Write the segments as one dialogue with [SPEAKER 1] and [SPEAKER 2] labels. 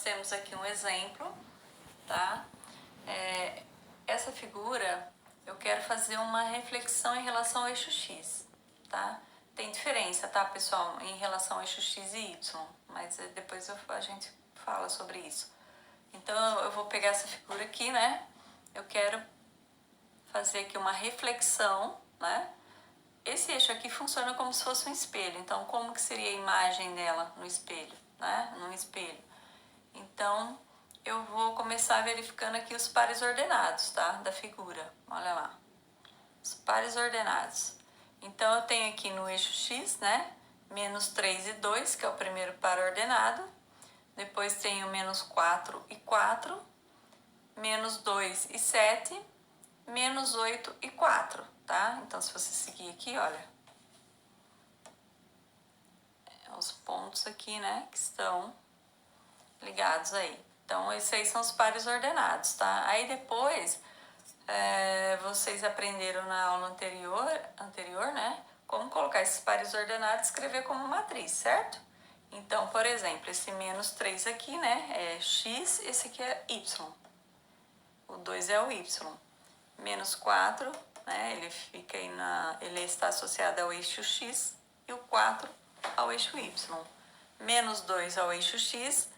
[SPEAKER 1] temos aqui um exemplo, tá? Essa figura, eu quero fazer uma reflexão em relação ao eixo X, tá? Tem diferença, tá, pessoal, em relação ao eixo X e Y, mas depois a gente fala sobre isso. Então, eu vou pegar essa figura aqui, né? Eu quero fazer aqui uma reflexão, né? Esse eixo aqui funciona como se fosse um espelho. Então, como que seria a imagem dela no espelho, né? No espelho. Então, eu vou começar verificando aqui os pares ordenados, tá? Da figura. Olha lá. Os pares ordenados. Então, eu tenho aqui no eixo X, né? Menos 3 e 2, que é o primeiro par ordenado. Depois tenho menos 4 e 4. Menos 2 e 7. Menos 8 e 4, tá? Então, se você seguir aqui, olha, os pontos aqui, né, que estão ligados aí. Então, esses aí são os pares ordenados, tá? Aí depois, vocês aprenderam na aula anterior, né, como colocar esses pares ordenados e escrever como matriz, certo? Então, por exemplo, esse menos 3 aqui, né, é x, esse aqui é y. O 2 é o y. Menos 4, né, ele está associado ao eixo X e o 4 ao eixo Y. Menos 2 ao eixo X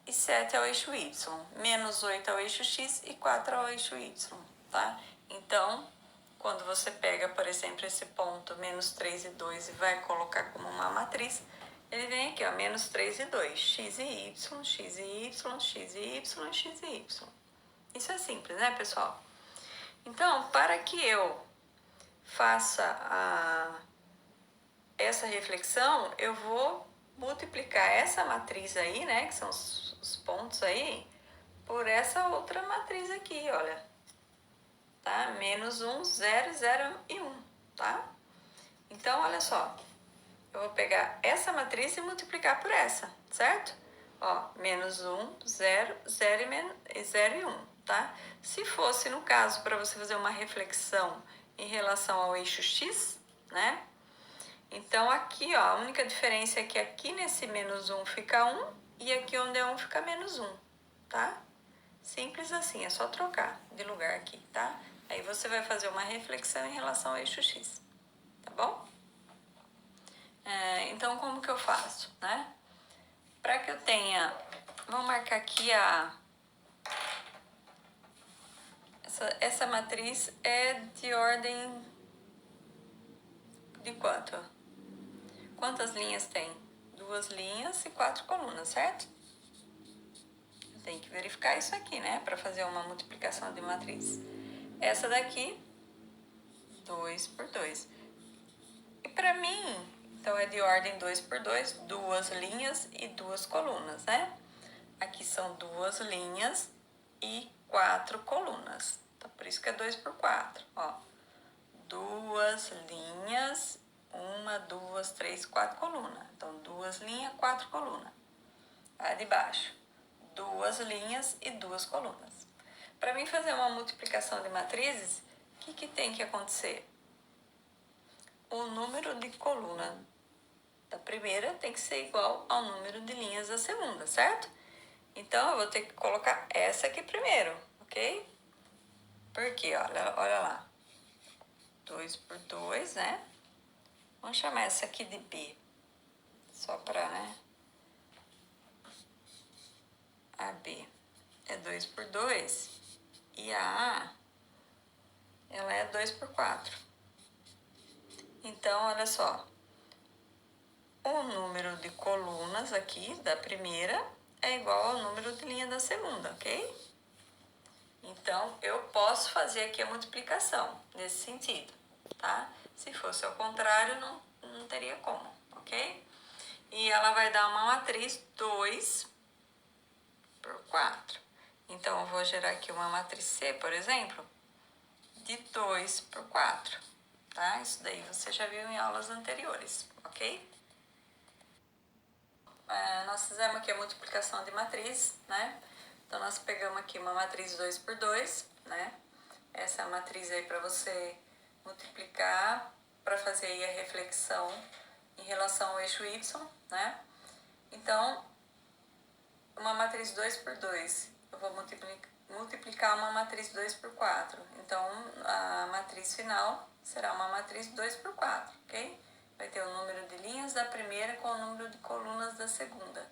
[SPEAKER 1] e 7 ao eixo Y. Menos 8 ao eixo X e 4 ao eixo Y, tá? Então, quando você pega, por exemplo, esse ponto menos 3 e 2 e vai colocar como uma matriz, ele vem aqui, ó, menos 3 e 2, x e y, x e y, x e y, x e y. Isso é simples, né, pessoal? Então, para que eu faça essa reflexão, eu vou multiplicar essa matriz aí, né, que são os pontos aí, por essa outra matriz aqui, olha. Tá? Menos 1, 0, 0 e 1, tá? Então, olha só. Eu vou pegar essa matriz e multiplicar por essa, certo? Ó, menos 1, 0, 0 e 1, tá? Se fosse, no caso, para você fazer uma reflexão em relação ao eixo X, né? Então, aqui, ó, a única diferença é que aqui nesse menos 1 fica 1 e aqui onde é 1 fica menos 1, tá? Simples assim, é só trocar de lugar aqui, tá? Aí você vai fazer uma reflexão em relação ao eixo X, tá bom? Então, como que eu faço, né? Para que eu tenha... Vamos marcar aqui essa matriz é de ordem de quanto? Quantas linhas tem? 2 linhas e 4 colunas, certo? Eu tenho que verificar isso aqui, né? Para fazer uma multiplicação de matriz. Essa daqui, 2 por 2. E para mim, então é de ordem 2 por 2, 2 linhas e 2 colunas, né? Aqui são 2 linhas e 4 colunas. Então, por isso que é 2 por 4, ó. 2 linhas, 1, 2, 3, 4 colunas. Então, 2 linhas, 4 colunas. Aí de baixo, 2 linhas e 2 colunas. Para mim fazer uma multiplicação de matrizes, o que tem que acontecer? O número de coluna da primeira tem que ser igual ao número de linhas da segunda, certo? Então, eu vou ter que colocar essa aqui primeiro, ok? Porque, olha lá. 2 por 2, né? Vamos chamar essa aqui de B. Só para, né? A B é 2 por 2. E a A, ela é 2 por 4. Então, olha só. O número de colunas aqui da primeira é igual ao número de linha da segunda, ok? Então, eu posso fazer aqui a multiplicação nesse sentido, tá? Se fosse ao contrário, não teria como, ok? E ela vai dar uma matriz 2 por 4. Então, eu vou gerar aqui uma matriz C, por exemplo, de 2 por 4, tá? Isso daí você já viu em aulas anteriores, ok? Nós fizemos aqui a multiplicação de matriz, né? Então, nós pegamos aqui uma matriz 2 por 2, né? Essa é a matriz aí para você multiplicar, para fazer aí a reflexão em relação ao eixo Y, né? Então, uma matriz 2 por 2. Eu vou multiplicar uma matriz 2 por 4. Então, a matriz final será uma matriz 2 por 4, ok? Vai ter o número de linhas da primeira com o número de colunas da segunda.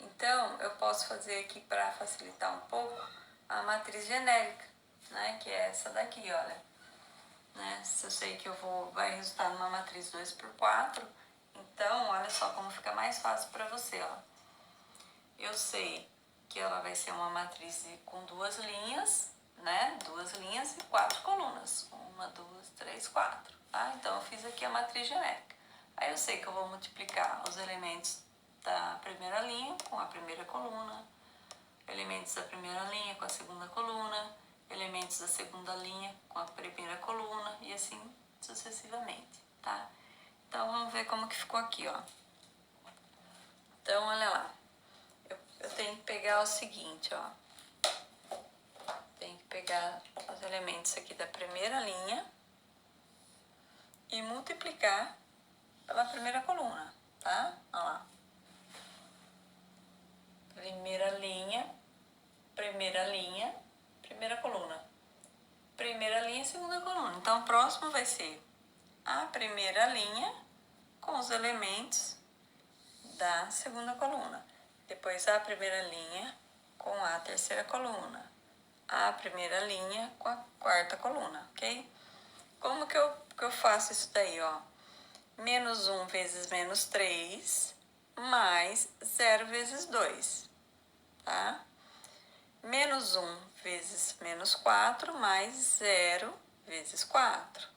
[SPEAKER 1] Então, eu posso fazer aqui, para facilitar um pouco, a matriz genérica, né? Que é essa daqui, olha. Né? Se eu sei que vai resultar numa matriz 2 por 4, então, olha só como fica mais fácil para você, ó. Eu sei que ela vai ser uma matriz com duas linhas, né? Duas linhas e 4 colunas. 1, 2, 3, 4. Tá? Então, eu fiz aqui a matriz genérica. Aí eu sei que eu vou multiplicar os elementos da primeira linha com a primeira coluna, elementos da primeira linha com a segunda coluna, elementos da segunda linha com a primeira coluna e assim sucessivamente, tá? Então, vamos ver como que ficou aqui, ó. Então, olha lá. Eu tenho que pegar o seguinte, ó. Tenho que pegar os elementos aqui da primeira linha e multiplicar pela primeira coluna, tá? Olha lá. Primeira linha, primeira coluna. Primeira linha, segunda coluna. Então, o próximo vai ser a primeira linha com os elementos da segunda coluna. Depois, a primeira linha com a terceira coluna. A primeira linha com a quarta coluna, ok? Como que eu faço isso daí, ó? Menos 1 vezes menos 3, mais 0 vezes 2, tá? Menos 1 vezes menos 4, mais 0 vezes 4.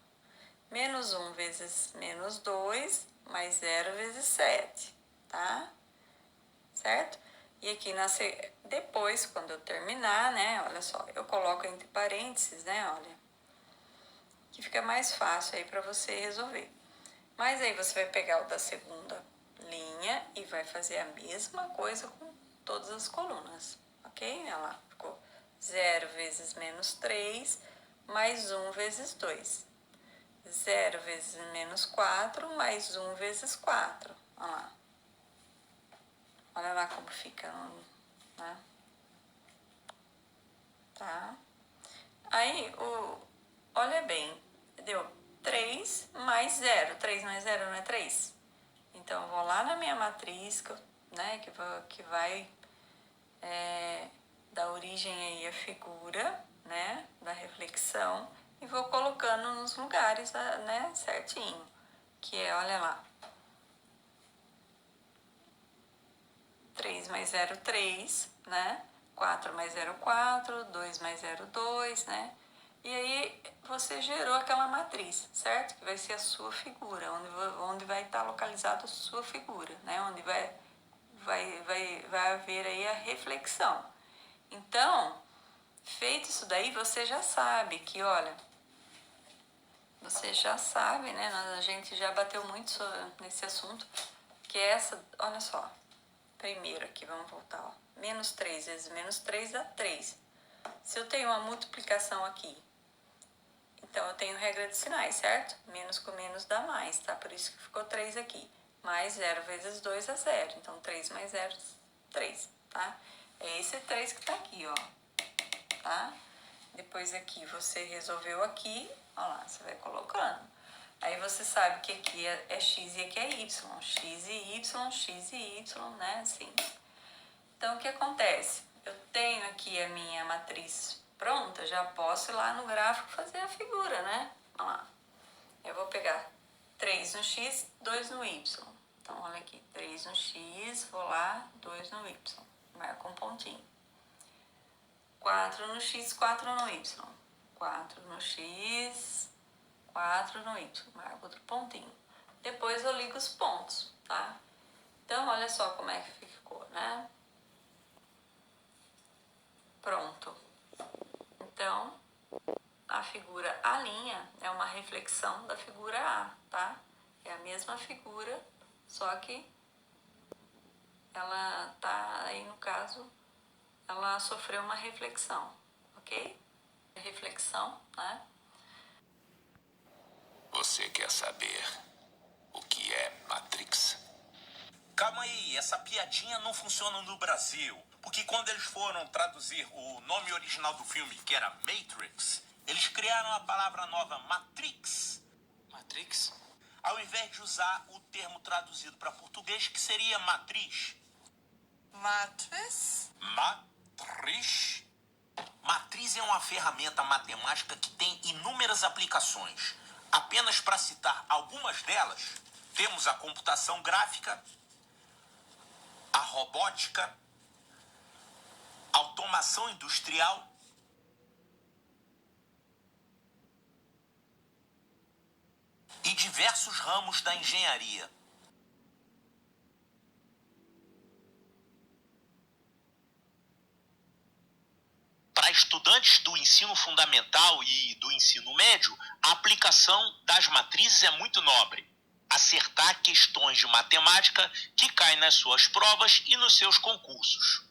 [SPEAKER 1] Menos 1 vezes menos 2, mais 0 vezes 7, tá? Certo? E aqui depois, quando eu terminar, né? Olha só, eu coloco entre parênteses, né? Olha, que fica mais fácil aí para você resolver. Mas aí você vai pegar o da segunda linha e vai fazer a mesma coisa com todas as colunas, ok? Olha lá, ficou 0 vezes menos 3, mais 1 vezes 2. 0 vezes menos 4, mais 1 vezes 4. Olha lá. Olha lá como fica, né? Tá? Aí, olha bem, deu 3 mais 0. 3 mais 0 não é 3? Então, eu vou lá na minha matriz, né, que vai dar origem aí à figura, né, da reflexão, e vou colocando nos lugares, né, certinho. Que é, olha lá, 3 mais 0, 3, né? 4 mais 0, 4, 2 mais 0, 2, né? E aí você gerou aquela matriz, certo? Que vai ser a sua figura, onde vai estar localizada a sua figura, né? Onde vai haver aí a reflexão. Então, feito isso daí, você já sabe que, olha, você já sabe, né? A gente já bateu muito nesse assunto, que é essa, olha só. Primeiro aqui, vamos voltar, ó. Menos 3 vezes menos 3 dá 3. Se eu tenho uma multiplicação aqui, então eu tenho regra de sinais, certo? Menos com menos dá mais, tá? Por isso que ficou 3 aqui. Mais 0 vezes 2 é 0. Então, 3 mais 0, 3, tá? É esse 3 que tá aqui, ó. Tá? Depois aqui, você resolveu aqui, ó lá, você vai colocando. Aí você sabe que aqui é x e aqui é y. X e y, x e y, né? Assim. Então, o que acontece? Eu tenho aqui a minha matriz pronta, já posso ir lá no gráfico fazer a figura, né? Vamos lá. Eu vou pegar 3 no x, 2 no y. Então, olha aqui, 3 no x, vou lá, 2 no y. Marco um pontinho. 4 no x, 4 no y. 4 no x, 4 no y. Marco outro pontinho. Depois eu ligo os pontos, tá? Então, olha só como é que ficou, né? Pronto. Então, a figura A' é uma reflexão da figura A, tá? É a mesma figura, só que ela tá aí, no caso, ela sofreu uma reflexão, ok? Reflexão, né?
[SPEAKER 2] Você quer saber o que é Matrix? Calma aí, essa piadinha não funciona no Brasil. Porque quando eles foram traduzir o nome original do filme, que era Matrix, eles criaram a palavra nova Matrix.
[SPEAKER 3] Matrix?
[SPEAKER 2] Ao invés de usar o termo traduzido para português, que seria matriz.
[SPEAKER 4] Matriz?
[SPEAKER 2] Matriz? Matriz é uma ferramenta matemática que tem inúmeras aplicações. Apenas para citar algumas delas, temos a computação gráfica, a robótica, automação industrial, e diversos ramos da engenharia. Para estudantes do ensino fundamental e do ensino médio, a aplicação das matrizes é muito nobre. Acertar questões de matemática que caem nas suas provas e nos seus concursos.